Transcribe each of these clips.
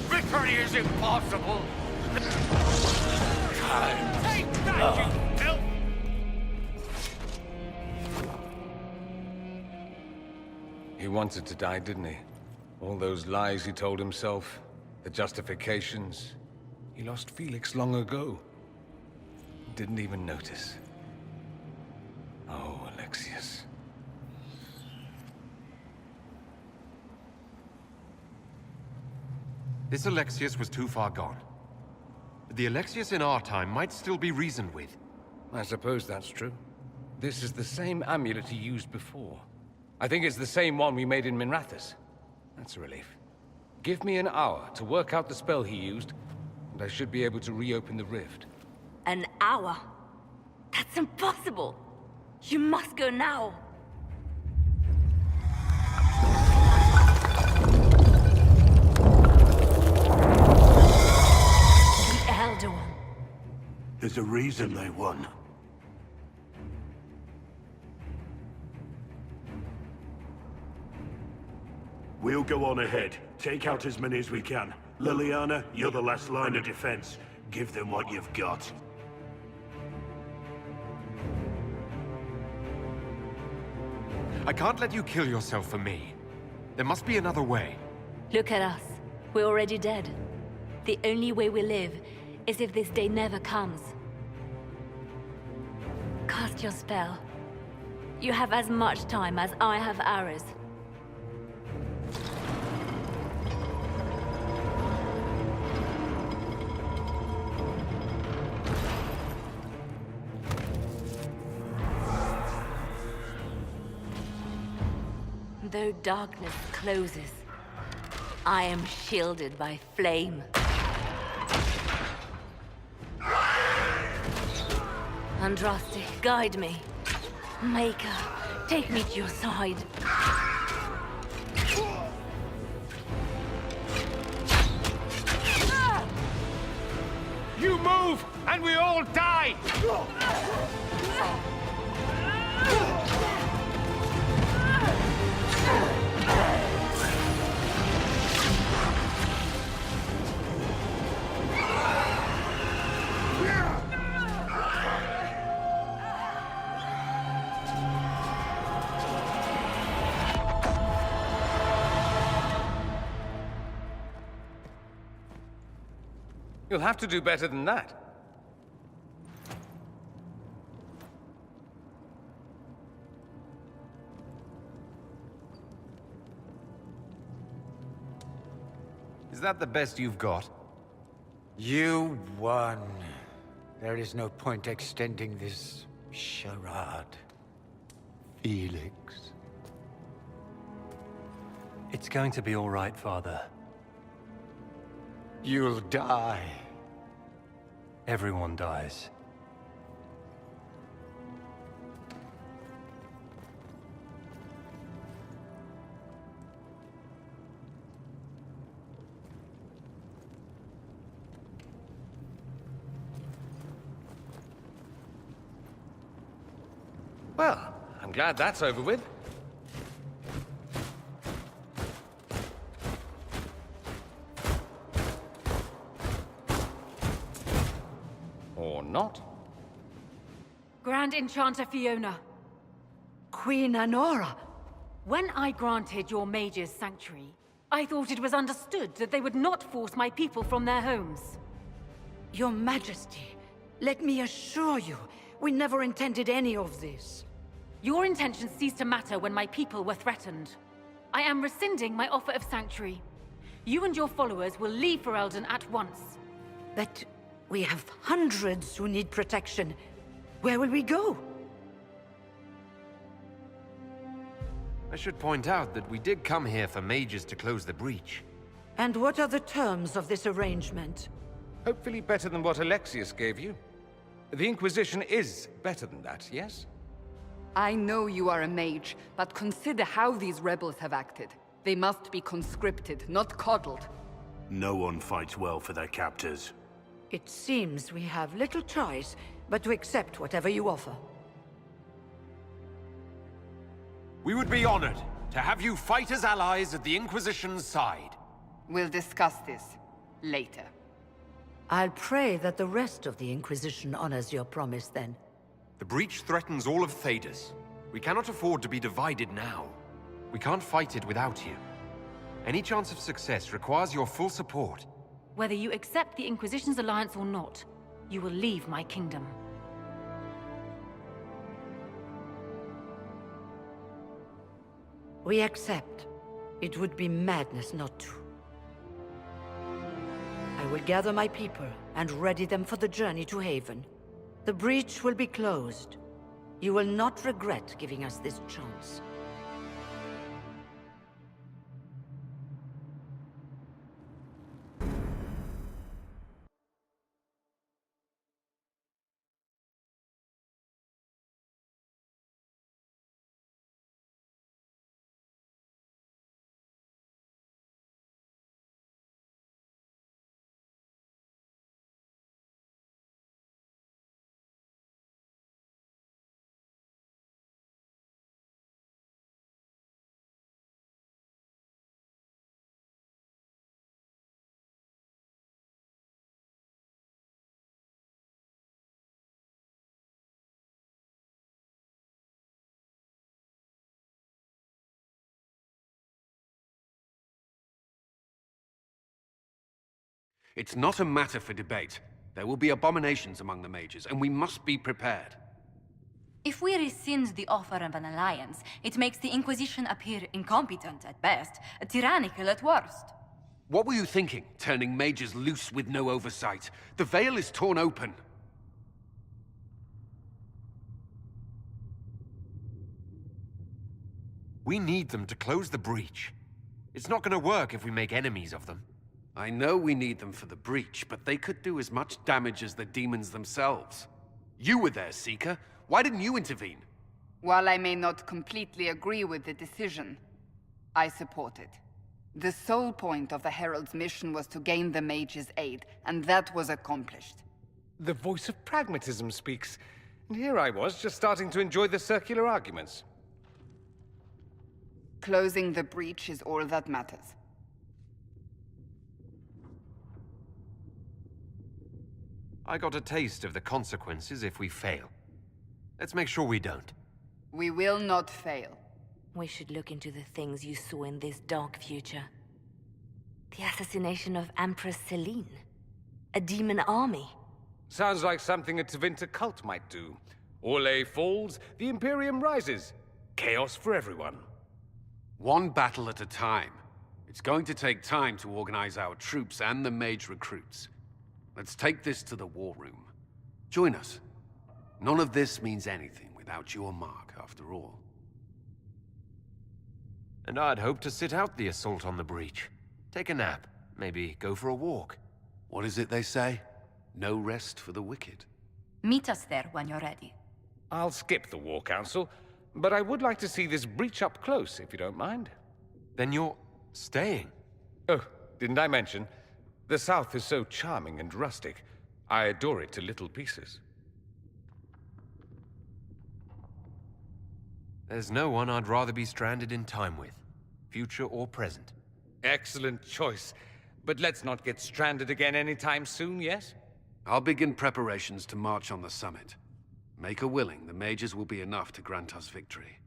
Victory is impossible! Take that, you filth! He wanted to die, didn't he? All those lies he told himself, the justifications. He lost Felix long ago. Didn't even notice. Oh, Alexius. This Alexius was too far gone. The Alexius in our time might still be reasoned with. I suppose that's true. This is the same amulet he used before. I think it's the same one we made in Minrathous. That's a relief. Give me an hour to work out the spell he used, and I should be able to reopen the rift. An hour? That's impossible! You must go now! The Elder One. There's a reason they won. We'll go on ahead. Take out as many as we can. Liliana, you're the last line of defense. Give them what you've got. I can't let you kill yourself for me. There must be another way. Look at us. We're already dead. The only way we live is if this day never comes. Cast your spell. You have as much time as I have arrows. Though darkness closes, I am shielded by flame. Andraste, guide me. Maker, take me to your side. You move, and we all die! You'll have to do better than that. Is that the best you've got? You won. There is no point extending this charade. Felix. It's going to be all right, Father. You'll die. Everyone dies. Well, I'm glad that's over with. Or not. Grand Enchanter Fiona. Queen Anora. When I granted your mages sanctuary, I thought it was understood that they would not force my people from their homes. Your Majesty, let me assure you, we never intended any of this. Your intentions ceased to matter when my people were threatened. I am rescinding my offer of sanctuary. You and your followers will leave Ferelden at once. But we have hundreds who need protection. Where will we go? I should point out that we did come here for mages to close the breach. And what are the terms of this arrangement? Hopefully better than what Alexius gave you. The Inquisition is better than that, yes? I know you are a mage, but consider how these rebels have acted. They must be conscripted, not coddled. No one fights well for their captors. It seems we have little choice but to accept whatever you offer. We would be honored to have you fight as allies at the Inquisition's side. We'll discuss this later. I'll pray that the rest of the Inquisition honors your promise then. The breach threatens all of Thedas. We cannot afford to be divided now. We can't fight it without you. Any chance of success requires your full support. Whether you accept the Inquisition's alliance or not, you will leave my kingdom. We accept. It would be madness not to. I will gather my people and ready them for the journey to Haven. The breach will be closed. You will not regret giving us this chance. It's not a matter for debate. There will be abominations among the mages, and we must be prepared. If we rescind the offer of an alliance, it makes the Inquisition appear incompetent at best, tyrannical at worst. What were you thinking, turning mages loose with no oversight? The veil is torn open. We need them to close the breach. It's not going to work if we make enemies of them. I know we need them for the breach, but they could do as much damage as the demons themselves. You were there, Seeker. Why didn't you intervene? While I may not completely agree with the decision, I support it. The sole point of the Herald's mission was to gain the mage's aid, and that was accomplished. The voice of pragmatism speaks. And here I was, just starting to enjoy the circular arguments. Closing the breach is all that matters. I got a taste of the consequences if we fail. Let's make sure we don't. We will not fail. We should look into the things you saw in this dark future. The assassination of Empress Celine. A demon army. Sounds like something a Tevinter cult might do. Orlais falls, the Imperium rises. Chaos for everyone. One battle at a time. It's going to take time to organize our troops and the mage recruits. Let's take this to the war room. Join us. None of this means anything without your mark, after all. And I'd hoped to sit out the assault on the breach. Take a nap. Maybe go for a walk. What is it they say? No rest for the wicked. Meet us there when you're ready. I'll skip the War Council, but I would like to see this breach up close, if you don't mind. Then you're staying? Oh, didn't I mention? The South is so charming and rustic. I adore it to little pieces. There's no one I'd rather be stranded in time with, future or present. Excellent choice. But let's not get stranded again anytime soon, yes? I'll begin preparations to march on the summit. Make her willing, the mages will be enough to grant us victory.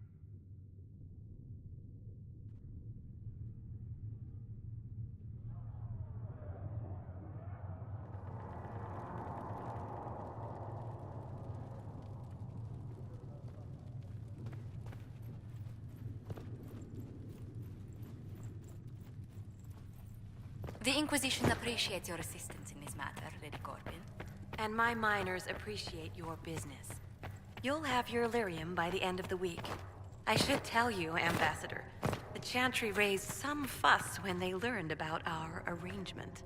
The Inquisition appreciates your assistance in this matter, Lady Corbin. And my miners appreciate your business. You'll have your lyrium by the end of the week. I should tell you, Ambassador, the Chantry raised some fuss when they learned about our arrangement.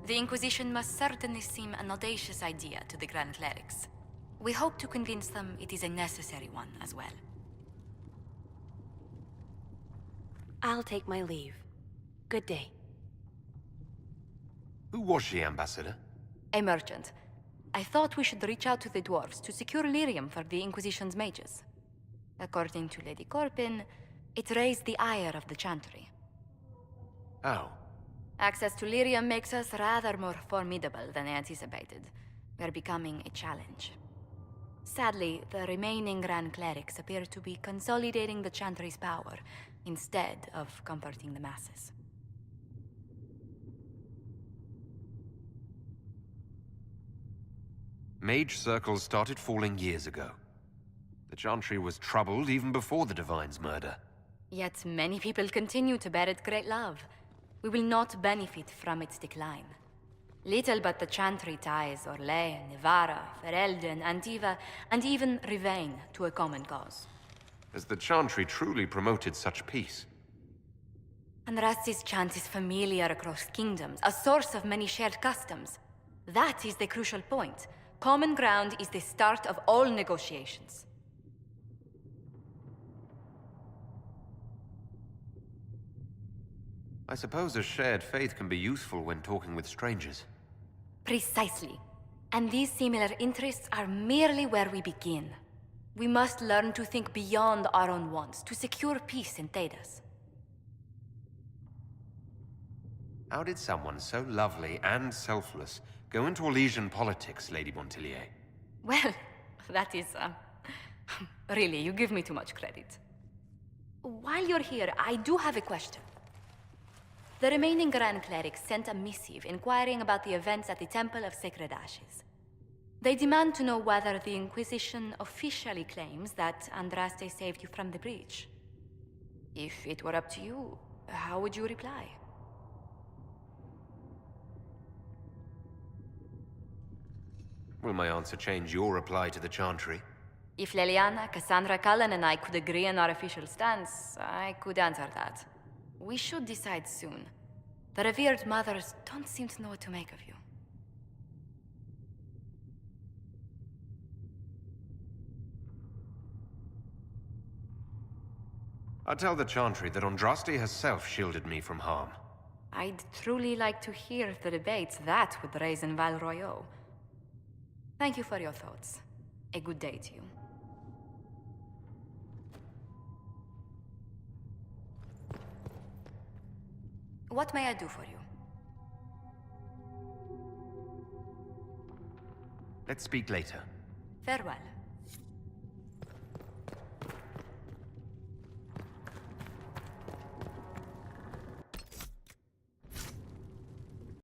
The Inquisition must certainly seem an audacious idea to the Grand Clerics. We hope to convince them it is a necessary one as well. I'll take my leave. Good day. Who was she, Ambassador? A merchant. I thought we should reach out to the dwarves to secure lyrium for the Inquisition's mages. According to Lady Corbin, it raised the ire of the Chantry. How? Access to lyrium makes us rather more formidable than anticipated. We're becoming a challenge. Sadly, the remaining Grand Clerics appear to be consolidating the Chantry's power, instead of comforting the masses. Mage circles started falling years ago. The Chantry was troubled even before the Divine's murder. Yet many people continue to bear it great love. We will not benefit from its decline. Little but the Chantry ties Orlais, Nevarra, Ferelden, Antiva, and even Rivain to a common cause. Has the Chantry truly promoted such peace? Andraste's chant is familiar across kingdoms, a source of many shared customs. That is the crucial point. Common ground is the start of all negotiations. I suppose a shared faith can be useful when talking with strangers. Precisely. And these similar interests are merely where we begin. We must learn to think beyond our own wants to secure peace in Thedas. How did someone so lovely and selfless go into Elysian politics, Lady Montillier? Well, that is, really, you give me too much credit. While you're here, I do have a question. The remaining Grand Clerics sent a missive inquiring about the events at the Temple of Sacred Ashes. They demand to know whether the Inquisition officially claims that Andraste saved you from the breach. If it were up to you, how would you reply? Will my answer change your reply to the Chantry? If Leliana, Cassandra Cullen, and I could agree on our official stance, I could answer that. We should decide soon. The revered mothers don't seem to know what to make of you. I tell the Chantry that Andraste herself shielded me from harm. I'd truly like to hear the debates that would raise in Val Royeaux. Thank you for your thoughts. A good day to you. What may I do for you? Let's speak later. Farewell.